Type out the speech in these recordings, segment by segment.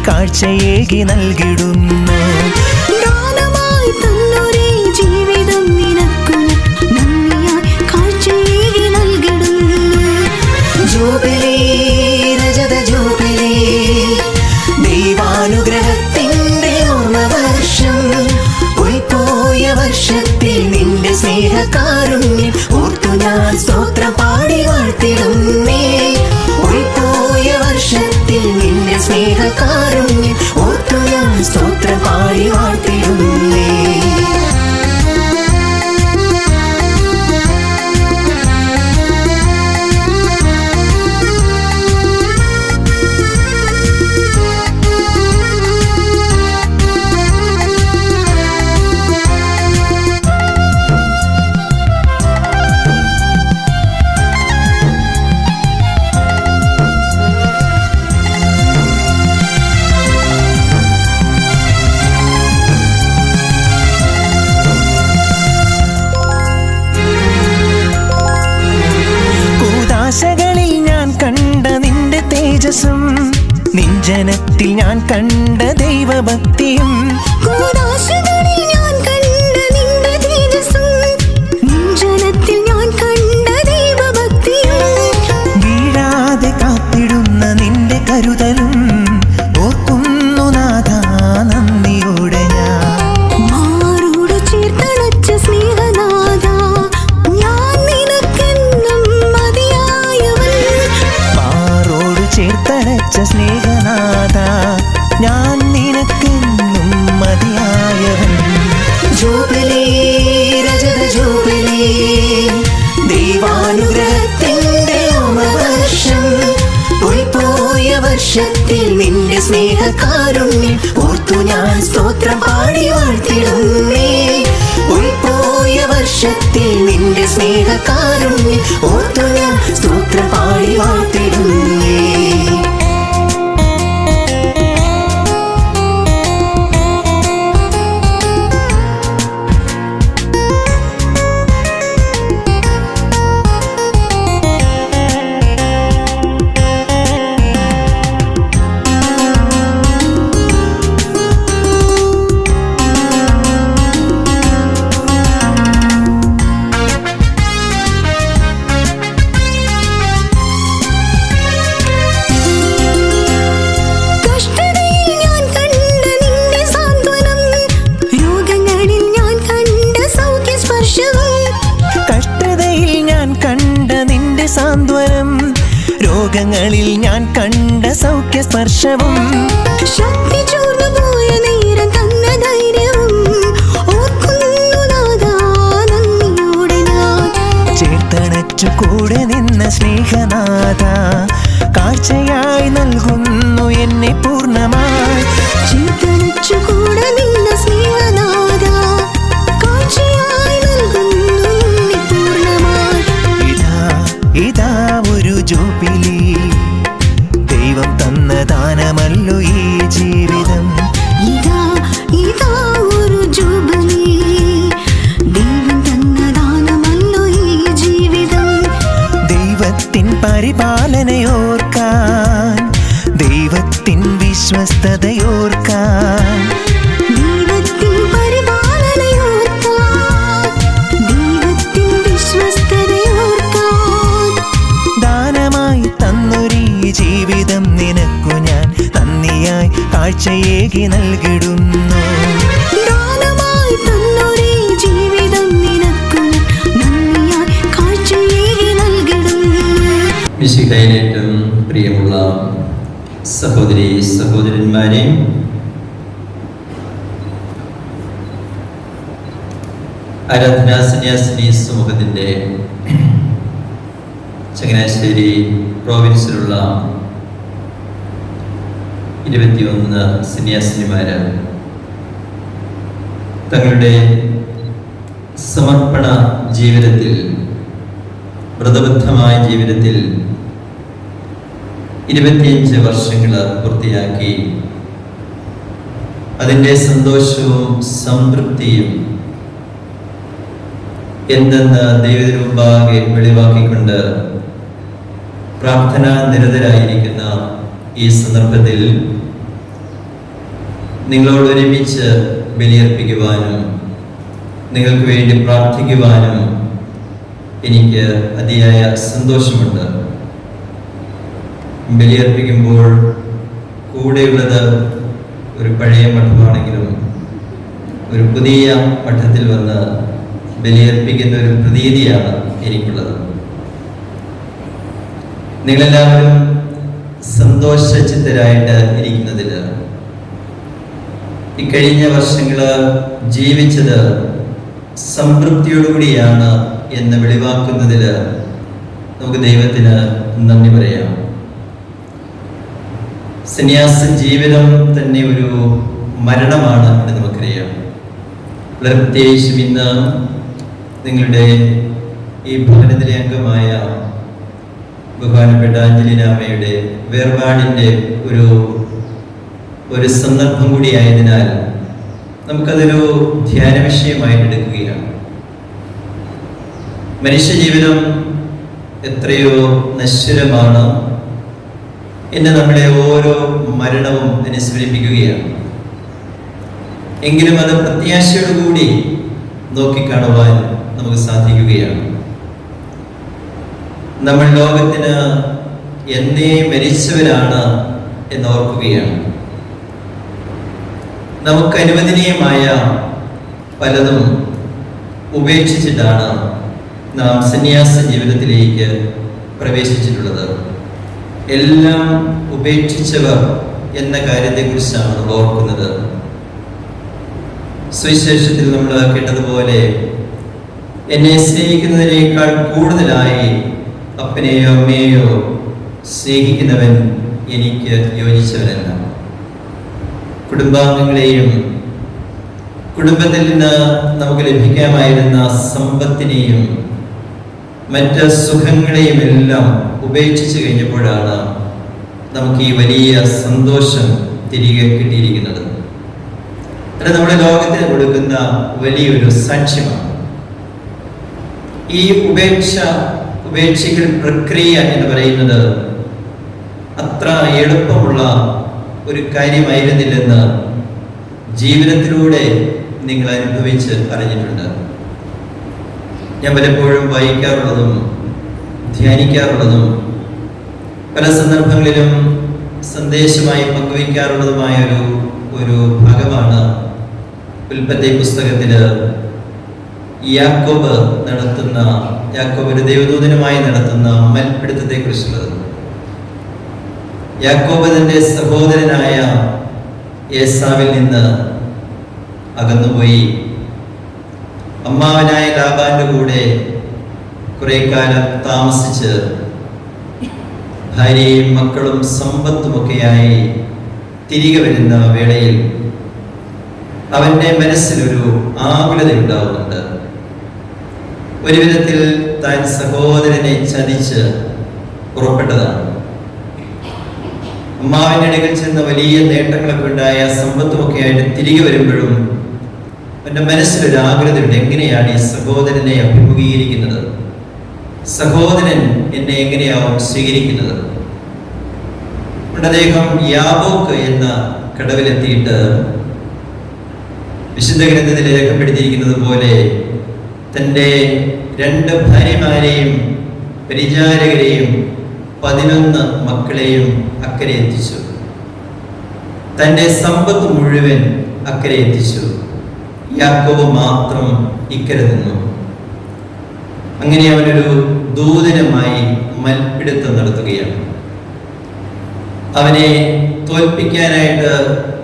കാഴ്ചയേകി നൽകിടുന്നു. ദാനമായി തന്നൊരേ ജീവിതം നിനക്കു നന്ദിയായി കാഴ്ചയേകി നൽകിടുന്നു. ജൂബിലി, രജത ജൂബിലി, ദൈവാനുഗ്രഹത്തിന്റെ ഓർമ്മവർഷം. പോയ വർഷത്തിൽ നിന്റെ സ്നേഹകാരുണ്യം ഓർത്തു ഞാൻ സ്തോത്രം പാടി വാഴ്ത്തിടുന്നേ. പോയ വർഷത്തിൽ നിന്റെ സ്നേഹകാരുണ്യം ഓർത്തു ഞാൻ സ്തോത്രം പാടി വാഴ്ത്തിടുന്നേ. ആശകളിൽ ഞാൻ കണ്ട നിന്റെ തേജസ്സും, നിഞ്ജനത്തിൽ ഞാൻ കണ്ട ദൈവഭക്തിയും. കൂദാശകളിൽ ഞാൻ കണ്ട നിന്റെ തേജസ്സും, നിഞ്ജനത്തിൽ ഞാൻ കണ്ട ദൈവഭക്തിയും. വീഴാതെ കാത്തിടുന്ന നിന്റെ കരുതലും ഓർക്കുന്നു നാഥാ നന്ദിയോടെ ഞാൻ. മാറോട് ചേർത്തണച്ച സ്നേഹനാഥ, ഞാൻ നിനക്കെന്നും മതിയായവൻ. മാറോട് ചേർത്തടച്ച സ്നേഹനാഥ, ഞാൻ നിനക്കെന്നും മതിയായവൻ. ജൂബിലി, രജത ജൂബിലി, ദൈവാനുഗ്രഹത്തിന്റെ ഓർമ്മവർഷം. പോയ വർഷത്തിൽ നിന്റെ സ്നേഹകാരുണ്യം ഓർത്തു ഞാൻ സ്തോത്രം പാടി വാഴ്ത്തിടുന്നേ. പോയ വർഷത്തിൽ നിന്റെ സ്നേഹകാരുണ്യം ഓർത്തു ഞാൻ സ്തോത്രം പാടി വാഴ്ത്തിടുന്നേ. സാന്ത്വനം, രോഗങ്ങളിൽ ഞാൻ കണ്ട സൗഖ്യസ്പർശവും. ശക്തി ചോർന്നു പോയ നേരം തന്ന ധൈര്യവും ഓർക്കുന്നു നാഥാ നന്ദിയോടെ ഞാൻ. ചേർത്തണച്ചു കൂടെ നിന്ന സ്നേഹനാഥ, കാഴ്ചയായി നൽകുന്നു എന്നെ പൂർണ്ണമായി. ചേർത്തണച്ചു കൂടെ നിന്ന സ്നേഹനാഥ, കാഴ്ചയായി നൽകുന്നു എന്നെ പൂർണ്ണമായി. ഇതാ ഒരു ജൂബിലി, ദൈവം തന്ന ദാനമല്ലോ ഈ ജീവിതം. ഇതാ ഒരു ജൂബിലി, ദൈവം തന്ന ദാനമല്ലോ ഈ ജീവിതം. ദൈവത്തിൻ പരിപാലനയോർക്കാൻ, ദൈവത്തിൻ വിശ്വസ്തതയോർക്കാൻ, ദൈവത്തിൻ പരിപാലനയോർക്കാൻ, ദൈവത്തിൻ വിശ്വസ്തതയോർക്കാൻ. ദാനമായി തന്നൊരീ ജീവിതം നിനക്കു ഞാൻ നന്ദിയായി കാഴ്ചയേകി നൽകിടുന്നു. ദാനമായി തന്നൊരേ ജീവിതം നിനക്കു നന്ദിയായി കാഴ്ചയേകി നൽകിടുന്നു. മിശിഹായിലേറ്റവും പ്രിയമുള്ള സഹോദരി സഹോദരന്മാരെ, ആരാധനാ സന്യാസിനി സമൂഹത്തിൻ്റെ ചങ്ങനാശ്ശേരി പ്രോവിൻസിലുള്ള 21 സന്യാസിനിമാർ തങ്ങളുടെ സമർപ്പണ ജീവിതത്തിൽ, വ്രതബദ്ധമായ ജീവിതത്തിൽ 25 വർഷങ്ങൾ പൂർത്തിയാക്കി അതിൻ്റെ സന്തോഷവും സംതൃപ്തിയും എന്തെന്ന് ദൈവത്തിനു മുമ്പാകെ വെളിവാക്കിക്കൊണ്ട് പ്രാർത്ഥനാ നിരതരായിരിക്കുന്ന ഈ സന്ദർഭത്തിൽ നിങ്ങളോട് ഒരുമിച്ച് ബലിയർപ്പിക്കുവാനും നിങ്ങൾക്ക് വേണ്ടി പ്രാർത്ഥിക്കുവാനും എനിക്ക് അതിയായ സന്തോഷമുണ്ട്. ബലിയർപ്പിക്കുമ്പോൾ കൂടെയുള്ളത് ഒരു പഴയ മഠമാണെങ്കിലും ഒരു പുതിയ മഠത്തിൽ വന്ന് ബലിയർപ്പിക്കുന്ന ഒരു പ്രതീതിയാണ് എനിക്കുള്ളത്. നിങ്ങളെല്ലാവരും സന്തോഷചിത്തരായിട്ട് ഇരിക്കുന്നതിൽ, ഇക്കഴിഞ്ഞ വർഷങ്ങള് ജീവിച്ചത് സംതൃപ്തിയോടുകൂടിയാണ് എന്ന് വെളിവാക്കുന്നതിൽ നമുക്ക് ദൈവത്തിന് നന്ദി പറയാം. സന്യാസ ജീവിതം തന്നെ ഒരു മരണമാണ് എന്ന് നമുക്കറിയാം. പ്രത്യേകിച്ചും ഇന്ന് നിങ്ങളുടെ ഈ ഭവനത്തിലെ അംഗമായ ബഹുമാനപ്പെട്ട അഞ്ജലിനാമയുടെ വേർപാടിൻ്റെ ഒരു സന്ദർഭം കൂടിയായതിനാൽ നമുക്കതൊരു ധ്യാന വിഷയമായിട്ട് എടുക്കുകയാണ്. മനുഷ്യജീവിതം എത്രയോ നശ്വരമാണ് എന്ന് നമ്മുടെ ഓരോ മരണവും അനുസ്മരിപ്പിക്കുകയാണ്. എങ്കിലും അത് പ്രത്യാശയോടുകൂടി നോക്കിക്കാണുവാൻ നമുക്ക് സാധിക്കുകയാണ്. നമ്മൾ ലോകത്തിന് എന്നേ മരിച്ചവരാണ് എന്നോർക്കുകയാണ്. നമുക്ക് അനുവദനീയമായ പലതും ഉപേക്ഷിച്ചിട്ടാണ് നാം സന്യാസ ജീവിതത്തിലേക്ക് പ്രവേശിച്ചിട്ടുള്ളത്. എല്ലാം ഉപേക്ഷിച്ചവർ എന്ന കാര്യത്തെക്കുറിച്ചാണ് നമ്മൾ ഓർക്കുന്നത്. സുവിശേഷത്തിൽ നമ്മൾ കേട്ടതുപോലെ, എന്നെ സ്നേഹിക്കുന്നതിനേക്കാൾ കൂടുതലായി അപ്പനെയോ അമ്മയെയോ സ്നേഹിക്കുന്നവൻ എനിക്ക് യോജിച്ചവനല്ല. കുടുംബാംഗങ്ങളെയും കുടുംബത്തിൽ നിന്ന് നമുക്ക് ലഭിക്കാമായിരുന്ന സമ്പത്തിനെയും മറ്റ് സുഖങ്ങളെയും എല്ലാം ഉപേക്ഷിച്ച് കഴിഞ്ഞപ്പോഴാണ് നമുക്ക് ഈ വലിയ സന്തോഷം തിരികെ കിട്ടിയിരിക്കുന്നത്. അത് നമ്മുടെ ലോകത്തിന് കൊടുക്കുന്ന വലിയൊരു സാക്ഷ്യമാണ്. ഈ ഉപേക്ഷിക്കൽ പ്രക്രിയ എന്ന് പറയുന്നത് അത്ര എളുപ്പമുള്ള ഒരു കാര്യമായിരുന്നില്ലെന്ന് ജീവിതത്തിലൂടെ നിങ്ങൾ അനുഭവിച്ച് അറിഞ്ഞിട്ടുണ്ട്. ഞാൻ പലപ്പോഴും വായിക്കാറുള്ളതും ധ്യാനിക്കാറുള്ളതും പല സന്ദർഭങ്ങളിലും സന്ദേശമായി പങ്കുവയ്ക്കാറുള്ളതുമായ ഒരു ഭാഗമാണ് ഉൽപ്പത്തി പുസ്തകത്തില് യാക്കോബ് ഒരു ദൈവദൂതനുമായി നടത്തുന്ന മൽപിടുത്തത്തെ കുറിച്ചുള്ളത്. യാക്കോബ് തന്റെ സഹോദരനായ ഏസാവിൽ നിന്ന് അകന്നുപോയി അമ്മാവനായ ലാബാന്റെ കൂടെ കുറെ കാലം താമസിച്ച് ഭാര്യയും മക്കളും സമ്പത്തുമൊക്കെയായി തിരികെ വരുന്ന വേളയിൽ അവന്റെ മനസ്സിലൊരു ആകുലത ഉണ്ടാവുന്നുണ്ട്. ഒരു വിധത്തിൽ താൻ സഹോദരനെ ചതിച്ച് പുറപ്പെട്ടതാണ്. അമ്മാവിന്റെ അടുക്കൽ ചെന്ന വലിയ നേട്ടങ്ങളൊക്കെ ഉണ്ടായ സമ്പത്തുമൊക്കെ ആയിട്ട് തിരികെ വരുമ്പോഴും എൻ്റെ മനസ്സിലൊരു ആഗ്രഹമുണ്ട്. എങ്ങനെയാണ് ഈ സഹോദരനെ അഭിമുഖീകരിക്കുന്നത്? സഹോദരൻ എന്നെ എങ്ങനെയാവും സ്വീകരിക്കുന്നത്? അദ്ദേഹം യാബോക്ക് എന്ന കടവിലെത്തിയിട്ട് വിശുദ്ധ ഗ്രന്ഥത്തിൽ രേഖപ്പെടുത്തിയിരിക്കുന്നത് പോലെ തൻ്റെ 2 ഭാര്യമാരെയും പരിചാരകരെയും 11 മക്കളെയും അക്കരെ എത്തിച്ചു. തൻ്റെ സമ്പത്ത് മുഴുവൻ അക്കരെ എത്തിച്ചു. യാക്കോബ് മാത്രം ഇക്കരെ നിന്നു. അങ്ങനെ അവനൊരു ദൂതനുമായി മൽപിടുത്തം നടത്തുകയാണ്. അവനെ തോൽപ്പിക്കാനായിട്ട്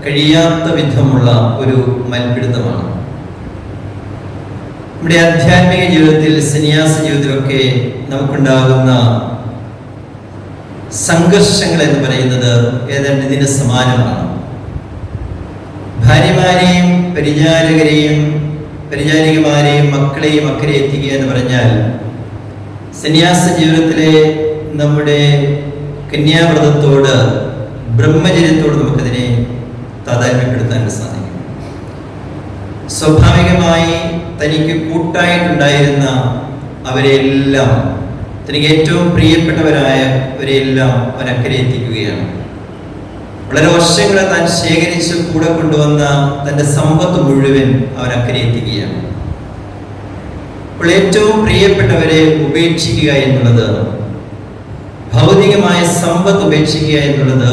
കഴിയാത്ത വിധമുള്ള ഒരു മൽപിടുത്തമാണ്. നമ്മുടെ ആധ്യാത്മിക ജീവിതത്തിൽ, സന്യാസ ജീവിതത്തിലൊക്കെ നമുക്കുണ്ടാകുന്ന സംഘർഷങ്ങൾ എന്ന് പറയുന്നത് ഏതാണ്ട് ഇതിന് സമാനമാണ്. ഭാര്യമാരെയും പരിചാരികമാരെയും മക്കളെയും അക്കരെ എത്തിക്കുക എന്ന് പറഞ്ഞാൽ സന്യാസ ജീവിതത്തിലെ നമ്മുടെ കന്യാവ്രതത്തോട്, ബ്രഹ്മചര്യത്തോട് നമുക്കതിനെ താതാത്മ്യപ്പെടുത്താൻ സാധിക്കും. സ്വാഭാവികമായി തനിക്ക് കൂട്ടായിട്ടുണ്ടായിരുന്ന അവരെല്ലാം, തനിക്ക് ഏറ്റവും പ്രിയപ്പെട്ടവരായവരെല്ലാം അവൻ അക്കരെ എത്തിക്കുകയാണ്. വളരെ വർഷങ്ങളെ താൻ ശേഖരിച്ച് കൂടെ കൊണ്ടുവന്ന തൻ്റെ സമ്പത്ത് മുഴുവൻ അവൻ അക്കരെ എത്തിക്കുകയാണ്. അപ്പോൾ ഏറ്റവും പ്രിയപ്പെട്ടവരെ ഉപേക്ഷിക്കുക എന്നുള്ളത്, ഭൗതികമായ സമ്പത്ത് ഉപേക്ഷിക്കുക എന്നുള്ളത്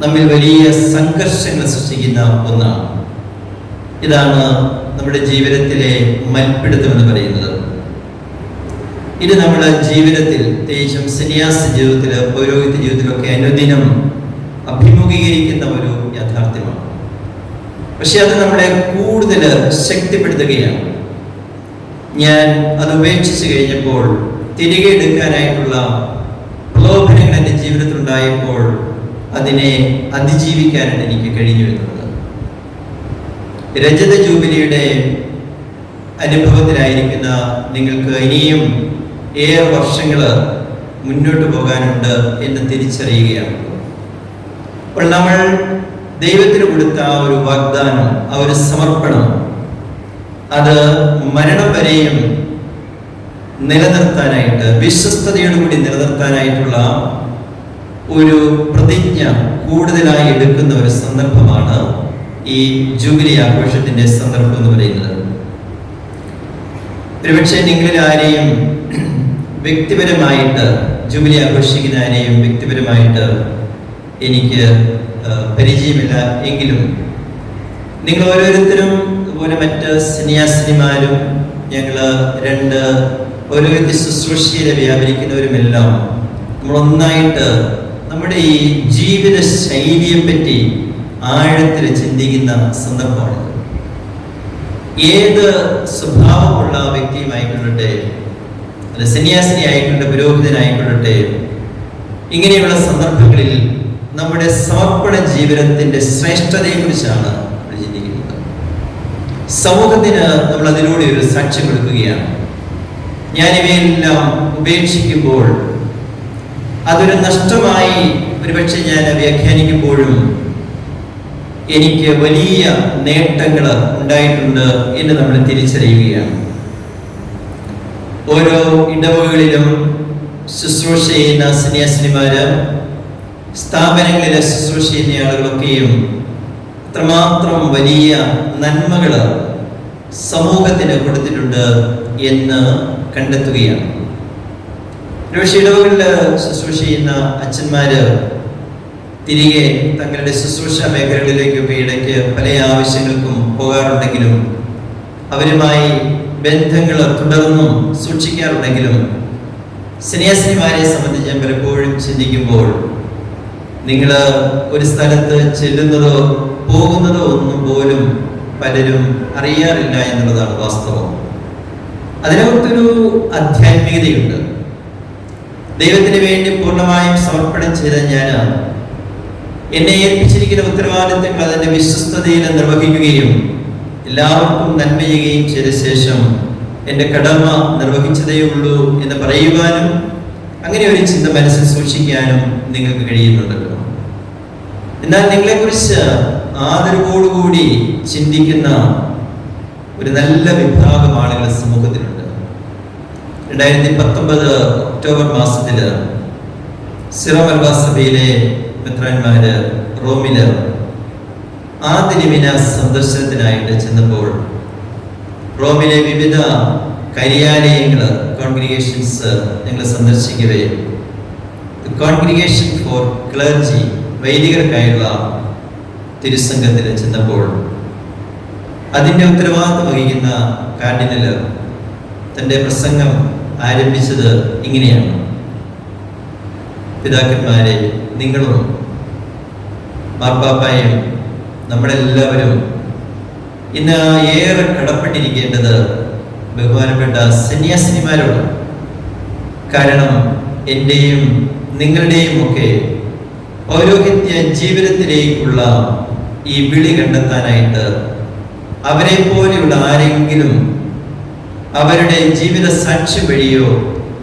നമ്മിൽ വലിയ സംഘർഷങ്ങൾ സൃഷ്ടിക്കുന്ന ഒന്നാണ്. ഇതാണ് നമ്മുടെ ജീവിതത്തിലെ മൽപ്പിടുത്തം എന്ന് പറയുന്നത്. ഇത് നമ്മുടെ ജീവിതത്തിൽ, പ്രത്യേകിച്ചും സന്യാസ ജീവിതത്തിൽ, പൗരോഹിത്യ ജീവിതത്തിലൊക്കെ അനുദിനം അഭിമുഖീകരിക്കുന്ന ഒരു യാഥാർത്ഥ്യമാണ്. പക്ഷെ അത് നമ്മളെ കൂടുതൽ ശക്തിപ്പെടുത്തുകയാണ്. ഞാൻ അത് ഉപേക്ഷിച്ച് കഴിഞ്ഞപ്പോൾ തിരികെ എടുക്കാനായിട്ടുള്ള പ്രലോഭനങ്ങൾ എൻ്റെ ജീവിതത്തിൽ ഉണ്ടായപ്പോൾ അതിനെ അതിജീവിക്കാനായിട്ട് എനിക്ക് കഴിഞ്ഞു എന്നുള്ളത്. രജത ജൂബിലിയുടെ അനുഭവത്തിലായിരിക്കുന്ന നിങ്ങൾക്ക് ഇനിയും ഏറെ വർഷങ്ങൾ മുന്നോട്ട് പോകാനുണ്ട് എന്ന് തിരിച്ചറിയുകയാണ്. അപ്പോൾ നമ്മൾ ദൈവത്തിന് കൊടുത്ത ആ ഒരു വാഗ്ദാനം, ആ ഒരു സമർപ്പണം, അത് മരണം വരെയും നിലനിർത്താനായിട്ട്, വിശ്വസ്തയോടുകൂടി നിലനിർത്താനായിട്ടുള്ള ഒരു പ്രതിജ്ഞ കൂടുതലായി എടുക്കുന്ന ഒരു സന്ദർഭമാണ് ഈ ജൂബിലി ആഘോഷത്തിന്റെ സന്ദർഭം എന്ന് പറയുന്നത്. ഒരുപക്ഷെ നിങ്ങളിൽ ആരെയും വ്യക്തിപരമായിട്ട്, ജൂബിലി ആഘോഷിക്കുന്ന ആരെയും വ്യക്തിപരമായിട്ട് എനിക്ക് പരിചയമില്ല എങ്കിലും നിങ്ങൾ ഓരോരുത്തരും അതുപോലെ മറ്റ് സന്യാസിനിമാരും ഞങ്ങൾ രണ്ട് ഓരോ ശുശ്രൂഷയിൽ വ്യാപരിക്കുന്നവരുമെല്ലാം നമ്മളൊന്നായിട്ട് നമ്മുടെ ഈ ജീവിത ശൈലിയെ പറ്റി ആഴത്തിൽ ചിന്തിക്കുന്ന സന്ദർഭമാണ്. ഏത് സ്വഭാവമുള്ള വ്യക്തിയുമായിക്കൊള്ളട്ടെ, അല്ല സന്യാസിനി ആയിക്കൊള്ളട്ടെ, പുരോഹിതനായിക്കൊള്ളട്ടെ, ഇങ്ങനെയുള്ള സന്ദർഭങ്ങളിൽ നമ്മുടെ സമർപ്പണ ജീവിതത്തിന്റെ ശ്രേഷ്ഠതയെക്കുറിച്ചാണ് ചിന്തിക്കുന്നത്. സമൂഹത്തിന് നമ്മൾ അതിലൂടെ ഒരു സാക്ഷ്യം കൊടുക്കുകയാണ്. ഞാനിവയെല്ലാം ഉപേക്ഷിക്കുമ്പോൾ അതൊരു നഷ്ടമായി ഒരുപക്ഷെ ഞാൻ വ്യാഖ്യാനിക്കുമ്പോഴും എനിക്ക് വലിയ നേട്ടങ്ങൾ ഉണ്ടായിട്ടുണ്ട് എന്ന് നമ്മൾ തിരിച്ചറിയുകയാണ്. ഓരോ ഇടവകളിലും ശുശ്രൂഷ ചെയ്യുന്ന സന്യാസിനിമാര്, സ്ഥാപനങ്ങളിലെ ശുശ്രൂഷ ചെയ്യുന്ന ആളുകളൊക്കെയും അത്രമാത്രം വലിയ നന്മകൾ സമൂഹത്തിന് കൊടുത്തിട്ടുണ്ട് എന്ന് കണ്ടെത്തുകയാണ്. ഒരുപക്ഷെ ഇടവകളിൽ ശുശ്രൂഷ ചെയ്യുന്ന അച്ഛന്മാര് തിരികെ തങ്ങളുടെ ശുശ്രൂഷ മേഖലകളിലേക്കൊക്കെ ഇടയ്ക്ക് പല ആവശ്യങ്ങൾക്കും പോകാറുണ്ടെങ്കിലും അവരുമായി ബന്ധങ്ങൾ തുടർന്നും സൂക്ഷിക്കാറുണ്ടെങ്കിലും സന്യാസിനിമാരെ സംബന്ധിച്ച് ഞാൻ പലപ്പോഴും ചിന്തിക്കുമ്പോൾ നിങ്ങൾ ഒരു സ്ഥലത്ത് ചെല്ലുന്നതോ പോകുന്നതോ ഒന്നും പോലും പലരും അറിയാറില്ല എന്നുള്ളതാണ് വാസ്തവം. അതിനകത്തൊരു ആധ്യാത്മികതയുണ്ട്. ദൈവത്തിന് വേണ്ടി പൂർണ്ണമായും സമർപ്പണം ചെയ്ത ഞാൻ എന്നെ ഏൽപ്പിച്ചിരിക്കുന്ന ഉത്തരവാദിത്തങ്ങൾ അതിൻ്റെ വിശ്വസ്തതയിൽ നിർവഹിക്കുകയും എല്ലാവർക്കും നന്മ ചെയ്യുകയും ചെയ്ത ശേഷം എൻ്റെ കടമ നിർവഹിച്ചതേ ഉള്ളൂ എന്ന് പറയുവാനും അങ്ങനെ ഒരു ചിന്ത മനസ്സിൽ സൂക്ഷിക്കാനും നിങ്ങൾക്ക് കഴിയുന്നുണ്ടല്ലോ. എന്നാൽ നിങ്ങളെക്കുറിച്ച് ആദരവോടുകൂടി ചിന്തിക്കുന്ന ഒരു നല്ല വിഭാഗം ആളുകൾ സമൂഹത്തിലുണ്ട്. 2019 ഒക്ടോബർ മാസത്തിൽ സിറോ മലബാർ സഭയിലെ മെത്രാന്മാര് റോമില് ആദിലിമിന സന്ദർശനത്തിനായിട്ട് ചെന്നപ്പോൾ റോമിലെ വിവിധ കാര്യാലയങ്ങൾ, കോൺഗ്രിഗേഷൻസ് ഞങ്ങൾ സന്ദർശിക്കവേ കോൺഗ്രിഗേഷൻ ഫോർ ക്ലർജി, വൈദികർക്കായുള്ള തിരുസംഘത്തിൽ ചെന്നപ്പോൾ അതിൻ്റെ ഉത്തരവാദിത്വം വഹിക്കുന്ന കാർഡിനല് തൻ്റെ പ്രസംഗം ആരംഭിച്ചത് ഇങ്ങനെയാണ്: പിതാക്കന്മാരെ, നിങ്ങളും മാർപ്പാപ്പായും നമ്മളെല്ലാവരും ഇന്ന് ഏറെ കടപ്പെട്ടിരിക്കേണ്ടത് ബഹുമാനപ്പെട്ട സന്യാസിനിമാരോട്. കാരണം എൻ്റെയും നിങ്ങളുടെയും ഒക്കെ പൗരോഹിത്യ ജീവിതത്തിലേക്കുള്ള ഈ വിളി കണ്ടെത്താനായിട്ട് അവരെ പോലെയുള്ള ആരെങ്കിലും അവരുടെ ജീവിത സാക്ഷ്യം വഴിയോ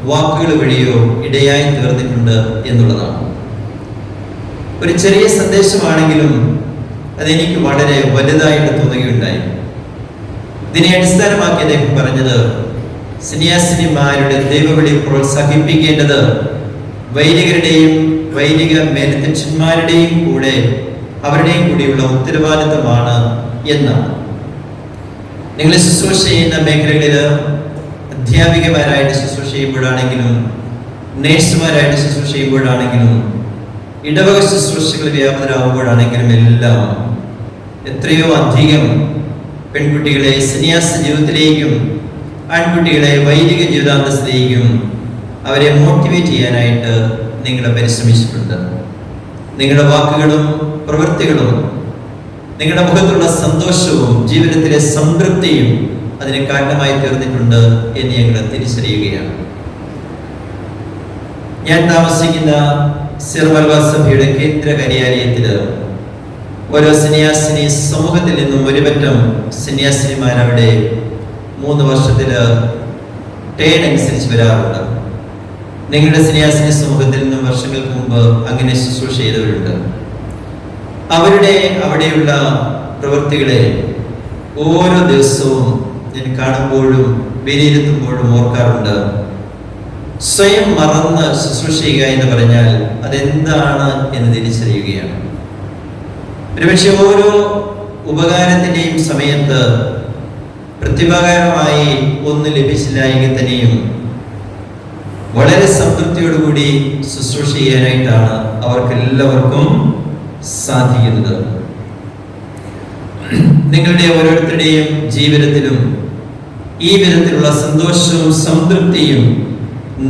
വാക്കുകൾ വഴിയോ ഇടയായി തീർന്നിട്ടുണ്ട് എന്നുള്ളതാണ്. ഒരു ചെറിയ സന്ദേശമാണെങ്കിലും അതെനിക്ക് വളരെ വലുതായിട്ട് തോന്നുകയുണ്ടായി. ഇതിനെ അടിസ്ഥാനമാക്കി അദ്ദേഹം പറഞ്ഞത്, സന്യാസിനിമാരുടെ ദൈവവിളി പ്രോത്സാഹിപ്പിക്കേണ്ടത് വൈദികരുടെയും വൈദിക മേലധ്യക്ഷന്മാരുടെയും കൂടെ അവരുടെയും കൂടിയുള്ള ഉത്തരവാദിത്തമാണ് എന്നാണ്. നിങ്ങൾ ശുശ്രൂഷ ചെയ്യുന്ന മേഖലകളിൽ അധ്യാപികമാരായിട്ട് ശുശ്രൂഷ ചെയ്യുമ്പോഴാണെങ്കിലും നേഴ്സുമാരായിട്ട് ശുശ്രൂഷ ചെയ്യുമ്പോഴാണെങ്കിലും ഇടവക ശുശ്രൂഷകൾ വ്യാപൃതരാകുമ്പോഴാണെങ്കിലും എല്ലാം എത്രയോ അധികം പെൺകുട്ടികളെ സന്യാസ ജീവിതത്തിലേക്കും ആൺകുട്ടികളെ വൈദിക ജീവിതാന്തസ്സിലേക്കും അവരെ മോട്ടിവേറ്റ് ചെയ്യാനായിട്ട് നിങ്ങൾ പരിശ്രമിച്ചിട്ടുണ്ട്. നിങ്ങളുടെ വാക്കുകളും പ്രവൃത്തികളും നിങ്ങളുടെ മുഖത്തുള്ള സന്തോഷവും ജീവിതത്തിലെ സംതൃപ്തിയും അതിന് കാരണമായി തീർന്നിട്ടുണ്ട് എന്ന് ഞങ്ങൾ തിരിച്ചറിയുകയാണ്. ഞാൻ താമസിക്കുന്ന സിർ മലബാർ സഭയുടെ കേന്ദ്ര കാര്യാലയത്തിൽ ഓരോ സന്യാസിനി സമൂഹത്തിൽ നിന്നും ഒരുപറ്റം സന്യാസിനിമാർ അവിടെ 3 വർഷത്തില് ടേൺ അനുസരിച്ച് വരാറുണ്ട്. നിങ്ങളുടെ സന്യാസിനി സമൂഹത്തിൽ നിന്നും വർഷങ്ങൾക്ക് മുമ്പ് അങ്ങനെ ശുശ്രൂഷ ചെയ്തവരുണ്ട്. അവരുടെ അവിടെയുള്ള പ്രവൃത്തികളെ ഓരോ ദിവസവും ഞാൻ കാണുമ്പോഴും വിലയിരുത്തുമ്പോഴും ഓർക്കാറുണ്ട്. സ്വയം മറന്ന് ശുശ്രൂഷ ചെയ്യുക എന്ന് പറഞ്ഞാൽ അതെന്താണ് എന്ന് തിരിച്ചറിയുകയാണ്. ഒരുപക്ഷെ ഓരോ ഉപകാരത്തിൻ്റെയും സമയത്ത് പ്രത്യുപകാരമായി ഒന്നും ലഭിച്ചില്ല എങ്കിൽ തന്നെയും വളരെ സംതൃപ്തിയോടുകൂടി ശുശ്രൂഷ ചെയ്യാനായിട്ടാണ് അവർക്കെല്ലാവർക്കും സാധിക്കുന്നത്. നിങ്ങളുടെ ഓരോരുത്തരുടെയും ജീവിതത്തിലും ഈ വിധത്തിലുള്ള സന്തോഷവും സംതൃപ്തിയും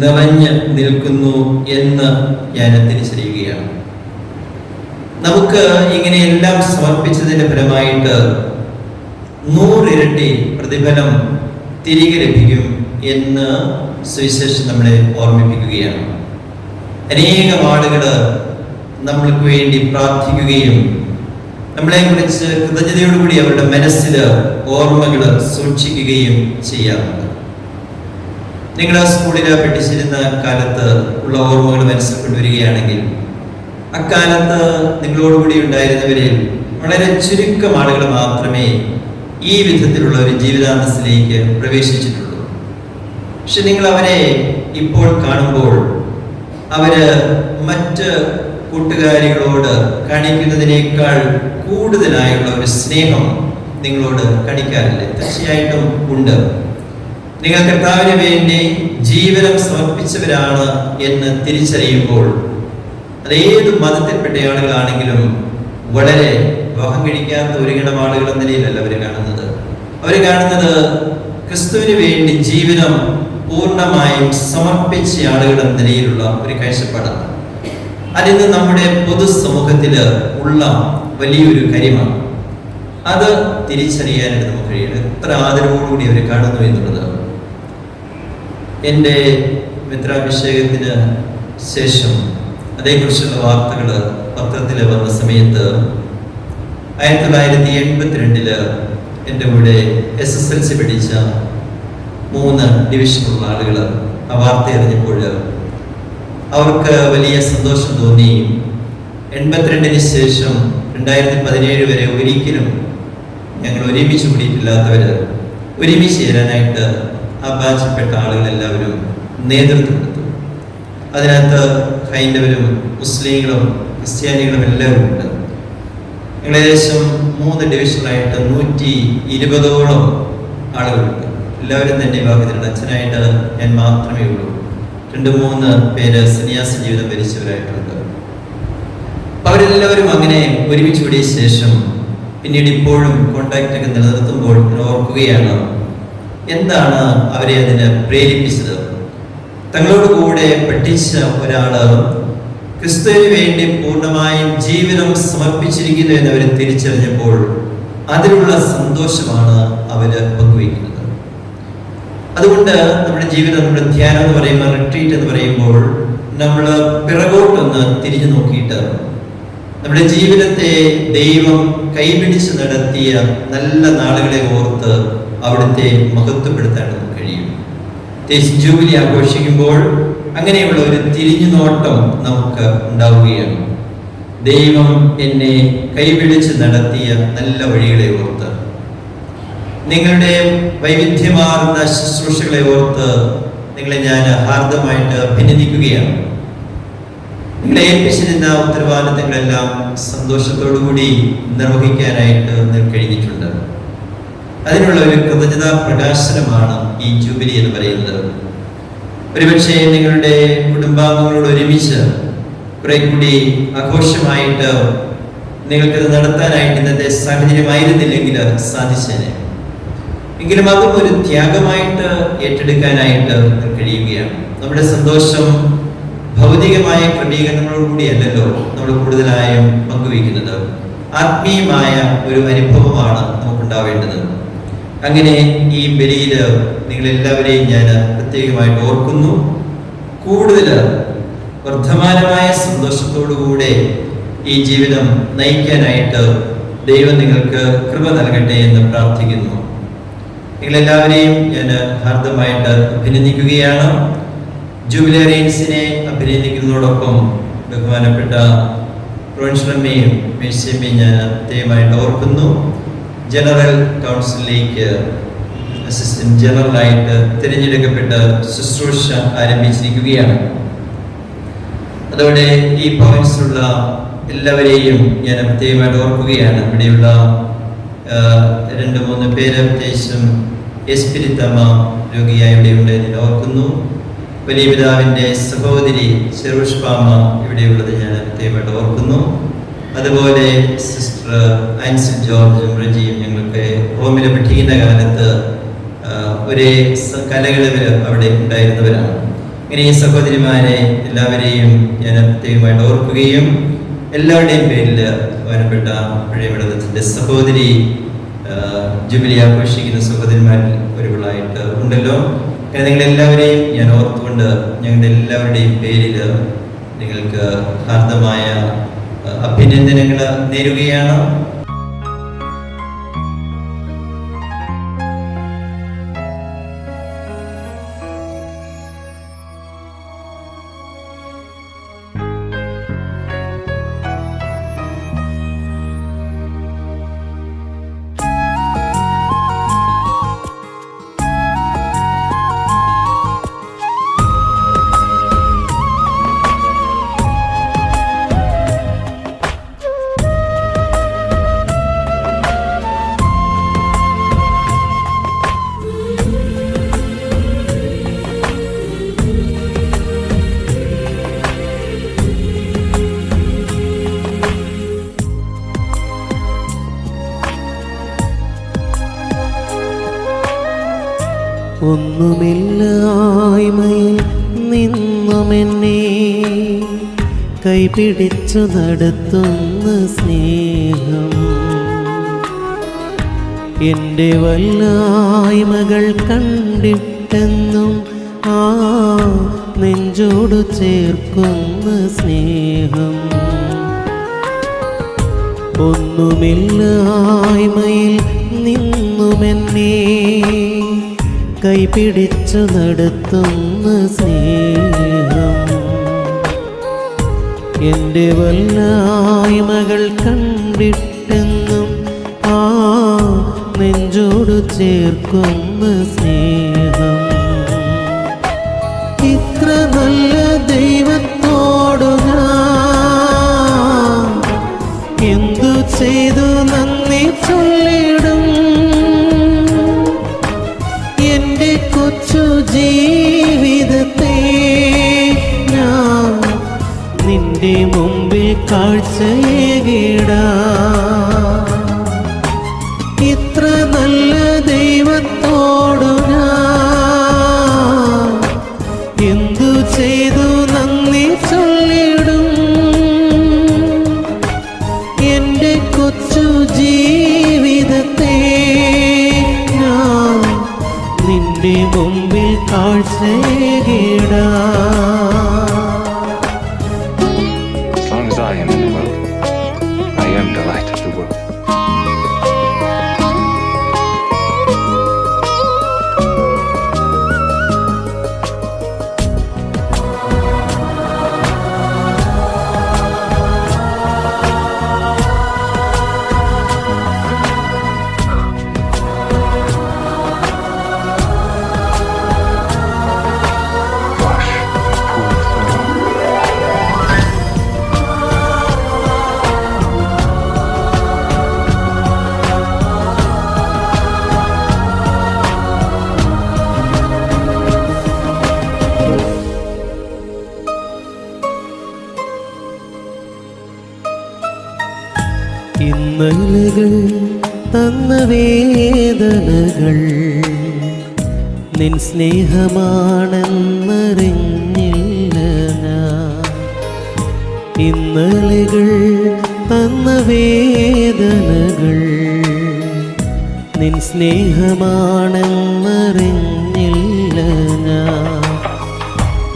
നിറഞ്ഞു നിൽക്കുന്നു എന്ന് ഞാൻ തിരിച്ചറിയുകയാണ്. നമുക്ക് ഇങ്ങനെയെല്ലാം സമർപ്പിച്ചതിന്റെ ഫലമായിട്ട് 100 ഇരട്ടി പ്രതിഫലം തിരികെ ലഭിക്കും എന്ന് സുവിശേഷം നമ്മളെ ഓർമ്മിപ്പിക്കുകയാണ്. അനേകം ആളുകൾ നമ്മൾക്ക് വേണ്ടി പ്രാർത്ഥിക്കുകയും നമ്മളെ കുറിച്ച് കൃതജ്ഞതയോടുകൂടി അവരുടെ മനസ്സിൽ ഓർമ്മകൾ സൂക്ഷിക്കുകയും ചെയ്യാറുണ്ട്. നിങ്ങൾ സ്കൂളിൽ പഠിച്ചിരുന്ന കാലത്ത് ഉള്ള ഓർമ്മകൾ മനസ്സിൽ കൊണ്ടുവരികയാണെങ്കിൽ അക്കാലത്ത് നിങ്ങളോടുകൂടി ഉണ്ടായിരുന്നവരിൽ വളരെ ചുരുക്കം ആളുകൾ മാത്രമേ ഈ വിധത്തിലുള്ള ഒരു ജീവിതാന്തസ്സിലേക്ക് പ്രവേശിച്ചിട്ടുള്ളൂ. പക്ഷെ നിങ്ങൾ അവരെ ഇപ്പോൾ കാണുമ്പോൾ അവര് മറ്റ് കൂട്ടുകാരികളോട് കാണിക്കുന്നതിനേക്കാൾ കൂടുതലായുള്ള ഒരു സ്നേഹം നിങ്ങളോട് കാണിക്കാറില്ലേ? തീർച്ചയായിട്ടും ഉണ്ട്. നിങ്ങൾ കർത്താവിന് വേണ്ടി ജീവനം സമർപ്പിച്ചവരാണ് എന്ന് തിരിച്ചറിയുമ്പോൾ അതേത് മതത്തിൽപ്പെട്ട ആളുകളാണെങ്കിലും വളരെ വിവാഹം കഴിക്കാത്ത ഒരു ഗണം ആളുകൾ എന്ന നിലയിലല്ല അവർ കാണുന്നത്. അവർ കാണുന്നത് ക്രിസ്തുവിന് വേണ്ടി ജീവനം പൂർണ്ണമായും സമർപ്പിച്ച ആളുകൾ എന്ന നിലയിലുള്ള ഒരു കാഴ്ചപ്പാടാണ്. അതിന്ന് നമ്മുടെ പൊതുസമൂഹത്തിൽ ഉള്ള വലിയൊരു കാര്യമാണ്. അത് തിരിച്ചറിയാനായിട്ട് നമുക്ക് കഴിയണം. എത്ര ആദരവോടുകൂടി അവർ കാണുന്നു എന്നുള്ളത്. എൻ്റെ മിത്രാഭിഷേകത്തിന് ശേഷം അതേക്കുറിച്ചുള്ള വാർത്തകൾ പത്രത്തിൽ വന്ന സമയത്ത് 1982 എൻ്റെ കൂടെ SSLC പഠിച്ച 3 ഡിവിഷനുള്ള ആളുകൾ ആ വാർത്ത അറിഞ്ഞപ്പോൾ അവർക്ക് വലിയ സന്തോഷം തോന്നി. 82 ശേഷം 2017 വരെ ഒരിക്കലും ഞങ്ങൾ ഒരുമിച്ച് കൂടിയിട്ടില്ലാത്തവർ ഒരുമിച്ച് ചേരാനായിട്ട് ആ ബാച്ചിൽപ്പെട്ട ആളുകളെല്ലാവരും നേതൃത്വം എടുത്തു. അതിനകത്ത് ഹൈന്ദവരും മുസ്ലിങ്ങളും ക്രിസ്ത്യാനികളും എല്ലാവരും ഉണ്ട്. ഞങ്ങൾ ഏകദേശം 3 ഡിവിഷനിലായിട്ട് 120ഓളം ആളുകളുണ്ട്. എല്ലാവരും തന്നെ വിവാഹിതരുണ്ട്. അച്ഛനായിട്ട് ഞാൻ മാത്രമേ ഉള്ളൂ. 2-3 പേര് സന്യാസ ജീവിതം ഭരിച്ചവരായിട്ടുണ്ട്. അവരെല്ലാവരും അങ്ങനെ ഒരുമിച്ച് കൂടിയ ശേഷം പിന്നീട് ഇപ്പോഴും കോണ്ടാക്റ്റ് ഒക്കെ നിലനിർത്തുമ്പോൾ ഓർക്കുകയാണ് എന്താണ് അവരെ അതിന് പ്രേരിപ്പിച്ചത്. തങ്ങളോട് കൂടെ പഠിച്ച ഒരാള് ക്രിസ്തുവിന് വേണ്ടി പൂർണ്ണമായും ജീവിതം സമർപ്പിച്ചിരിക്കുന്നു എന്ന് അവർ തിരിച്ചറിഞ്ഞപ്പോൾ അതിലുള്ള സന്തോഷമാണ് അവര് പങ്കുവയ്ക്കുന്നത്. അതുകൊണ്ട് നമ്മുടെ ജീവിതം, നമ്മുടെ ധ്യാനം എന്ന് പറയുമ്പോൾ, റിട്രീറ്റ് എന്ന് പറയുമ്പോൾ നമ്മൾ പിറകോട്ടൊന്ന് തിരിഞ്ഞു നോക്കിയിട്ട് നമ്മുടെ ജീവിതത്തെ ദൈവം കൈപിടിച്ച് നടത്തിയ നല്ല നാളുകളെ ഓർത്ത് അവിടുത്തെ മഹത്വപ്പെടുത്താൻ നമുക്ക് കഴിയും. ജൂബിലി ആഘോഷിക്കുമ്പോൾ അങ്ങനെയുള്ള ഒരു തിരിഞ്ഞു നോട്ടം നമുക്ക് ഉണ്ടാവുകയാണ്. ദൈവം എന്നെ കൈപിടിച്ച് നടത്തിയ നല്ല വഴികളെ ഓർത്ത്, നിങ്ങളുടെ വൈവിധ്യമാർന്ന ശുശ്രൂഷകളെ ഓർത്ത് നിങ്ങളെ ഞാൻ ഹാർദമായിട്ട് അഭിനന്ദിക്കുകയാണ്. നിങ്ങളെ ഏൽപ്പിച്ചിരുന്ന ഉത്തരവാദിത്തങ്ങളെല്ലാം സന്തോഷത്തോടുകൂടി നിർവഹിക്കാനായിട്ട് നിങ്ങൾക്ക് കഴിഞ്ഞിട്ടുണ്ട്. അതിനുള്ള ഒരു കൃതജ്ഞതാ പ്രകാശനമാണ് ഈ ജൂബിലി എന്ന് പറയുന്നത്. ഒരുപക്ഷെ നിങ്ങളുടെ കുടുംബാംഗങ്ങളോട് ഒരുമിച്ച് കുറെ കൂടി ആഘോഷമായിട്ട് നിങ്ങൾക്കത് നടത്താനായിട്ട് ഇന്നത്തെ സാഹചര്യമായിരുന്നില്ലെങ്കിൽ സാധിച്ചേനെ. എങ്കിലും അതും ഒരു ത്യാഗമായിട്ട് ഏറ്റെടുക്കാനായിട്ട് കഴിയുകയാണ്. നമ്മുടെ സന്തോഷം ഭൗതികമായ ക്രമീകരണങ്ങളോടുകൂടിയല്ലല്ലോ നമ്മൾ കൂടുതലായും പങ്കുവയ്ക്കുന്നത്. ആത്മീയമായ ഒരു അനുഭവമാണ് നമുക്കുണ്ടാവേണ്ടത്. അങ്ങനെ ഈ ബലിയിൽ നിങ്ങളെല്ലാവരെയും ഞാൻ പ്രത്യേകമായിട്ട് ഓർക്കുന്നു. കൂടുതൽ വർദ്ധമാനമായ സന്തോഷത്തോടുകൂടെ ഈ ജീവിതം നയിക്കാനായിട്ട് ദൈവം നിങ്ങൾക്ക് കൃപ നൽകട്ടെ എന്ന് പ്രാർത്ഥിക്കുന്നു. നിങ്ങളെല്ലാവരെയും ഞാൻ ഹാർദമായിട്ട് അഭിനന്ദിക്കുകയാണ്. ജൂബിലേറിയൻസിനെ അഭിനന്ദിക്കുന്നതോടൊപ്പം ബഹുമാനപ്പെട്ട പ്രൊവിൻഷ്യലമ്മയും മേഴ്സിയമ്മയും ഞാൻ പ്രത്യേകമായിട്ട് ഓർക്കുന്നു. ജനറൽ കൗൺസിലിലേക്ക് അസിസ്റ്റന്റ് ജനറലായിട്ട് തിരഞ്ഞെടുക്കപ്പെട്ട് ശുശ്രൂഷ ആരംഭിച്ചിരിക്കുകയാണ്. അതോടെ ഈ പോയിന്റ്സിലുള്ള എല്ലാവരെയും ഞാൻ പ്രത്യേകമായിട്ട് ഓർക്കുകയാണ്. ഇവിടെയുള്ള 2-3 പേര്, പ്രത്യേകിച്ചും എസ്പിരിത്തമ്മ രോഗിയായി ഇവിടെയുണ്ട്, ഞാൻ ഓർക്കുന്നു. വലിയ പിതാവിൻ്റെ സഹോദരി ചെറുഷ്പാമ്മ ഇവിടെയുള്ളത് ഞാൻ പ്രത്യേകമായിട്ട് ഓർക്കുന്നു. അതുപോലെ സിസ്റ്റർ ആൻസിൽ ജോർജും റജിയും ഞങ്ങൾക്ക് റോമിൽ പഠിക്കുന്ന കാലത്ത് ഒരേ കലകളിൽ അവിടെ ഉണ്ടായിരുന്നവരാണ്. ഇങ്ങനെ ഈ സഹോദരിമാരെ എല്ലാവരെയും ഞാൻ പ്രത്യേകമായിട്ട് ഓർക്കുകയും എല്ലാവരുടെയും പേരിൽ ബഹുമാനപ്പെട്ട പഴയമഠത്തിൻ്റെ സഹോദരി ജൂബിലി ആഘോഷിക്കുന്ന സഹോദരിമാരിൽ ഒരുവളായിട്ട് ഉണ്ടല്ലോ. അങ്ങനെ നിങ്ങളെല്ലാവരെയും ഞാൻ ഓർത്തുകൊണ്ട് ഞങ്ങളുടെ എല്ലാവരുടെയും പേരിൽ നിങ്ങൾക്ക് ഹാർദമായ അഭിനന്ദനങ്ങൾ നേരുകയാണ്. ഒന്നുമില്ലായ്മയിൽ നിന്നുമെന്നെ കൈപിടിച്ചു നടത്തുന്ന സ്നേഹം, എൻ്റെ വല്ലായ്മകൾ കണ്ടിട്ടെന്നും ആ നെഞ്ചോടു ചേർക്കുന്ന സ്നേഹം. ഒന്നുമില്ലായ്മയിൽ നിന്നുമെന്നെ കൈപിടിച്ചു നടത്തുന്ന സ്നേഹം, എൻ്റെ വല്ലായ്മകൾ കണ്ടിട്ടെന്നും ആ നെഞ്ചോടു ചേർക്കുന്ന സ്നേഹം. ഇത്ര നല്ല ദൈവത്തോടു ഞാൻ എന്തു ചെയ്തു നന്ദി ചൊല്ലിടും. എൻ്റെ കൊച്ചു ജീവിതത്തെ ഞാൻ നിന്റെ മുമ്പിൽ കാഴ്ചയേകിടാം. ഇത്ര നല്ല ദൈവത്തോടു ഞാൻ എന്തു ചെയ്തു നന്ദി ചൊല്ലിടും. എൻ്റെ കൊച്ചു ജീവിതത്തെ ഞാൻ നിന്റെ മുമ്പിൽ കാഴ്ചയേകിടാം. As long as I am in the world, I am the light of the world. Wash, pool through. വേദനകൾ നിൻ സ്നേഹമാണെന്നറിഞ്ഞില്ല ഞാൻ. ഇന്നലെകൾ തന്ന വേദനകൾ നിൻ സ്നേഹമാണെന്നറിഞ്ഞില്ല ഞാൻ.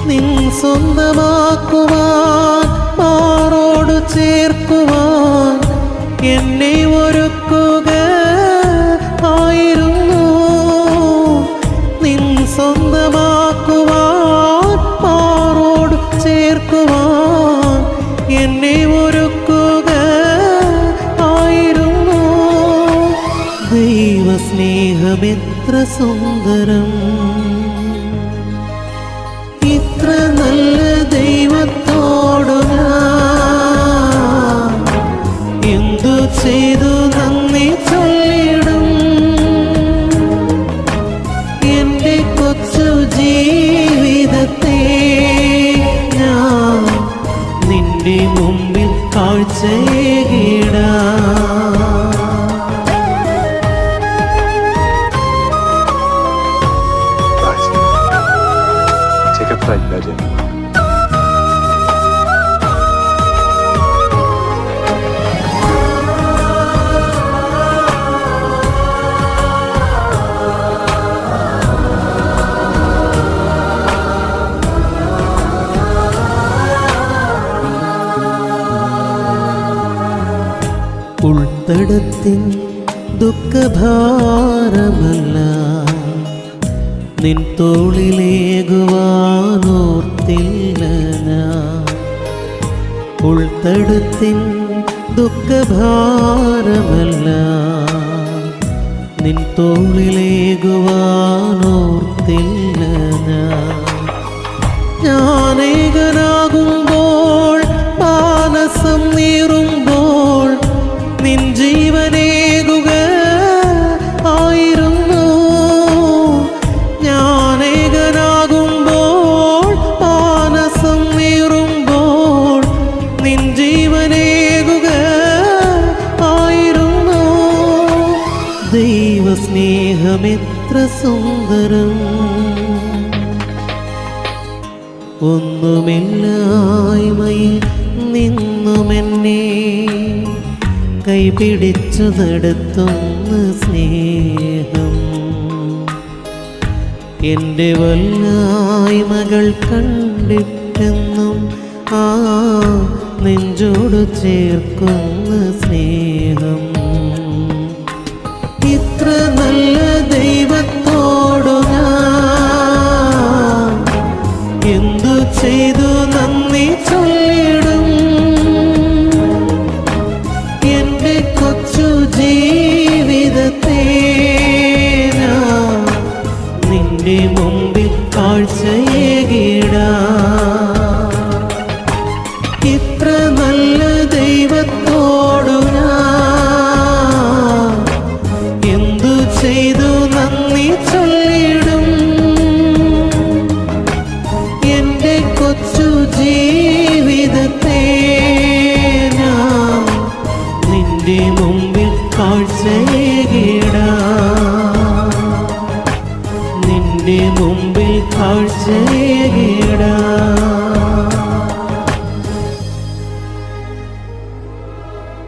നിൻ സ്വന്തമാക്കുവാൻ മാറോട് ചേർക്കുവാൻ എന്നെ ഒരുക്കുക ആയിരുന്നു. നിൻ സ്വന്തമാക്കുവാൻ മാറോട് ചേർക്കുവാൻ എന്നെ ഒരുക്കുക ആയിരുന്നു. ദൈവസ്നേഹമെത്ര സുന്ദരം, ഇത്ര നല്ല ദൈവത്തോടു ഞാൻ എന്തു ചെയ്തു നന്ദി ചൊല്ലിടും. എൻ്റെ കൊച്ചു ജീവിതത്തെ ഞാൻ നിന്റെ മുമ്പിൽ കാഴ്ചയേകിടാം. Take a flight, Legend. ഉൾത്തടത്തിൻ ദുഃഖഭാരമല്ല നിൻ തോളിലേകുവാനോർത്തില്ല ഞാൻ. ഉൾത്തടത്തിൻ ദുഃഖഭാരമല്ല നിൻ തോളിലേകുവാനോർത്തില്ല ഞാൻ. ഞാനേകനാകുമ്പോൾ മാനസം നീറുമ്പോൾ നിൻ ജീവനേകുക ആയിരുന്നു. ഞാനേകനാകുമ്പോൾ മാനസം നീറുമ്പോൾ നിൻ ജീവനേകുക ആയിരുന്നു. ദൈവസ്നേഹമെത്ര സുന്ദരം, ഒന്നുമില്ലായ്മയിൽ നിന്നുമെന്നെ കൈപിടിച്ചു നടത്തുന്ന സ്നേഹം. എൻ്റെ വല്ലായ്മകൾ കണ്ടിട്ടെന്നും ആ നെഞ്ചോട് ചേർക്കുന്ന സ്നേഹം. ഇത്ര നല്ല ദൈവത്തോടു ഞാൻ എന്തു ചെയ്തു നന്ദി ചൊല്ലിടും. എൻ്റെ കൊച്ചു ജീവിതത്തെ ഞാൻ നിന്റെ മുമ്പിൽ കാഴ്ചയേകിടാം.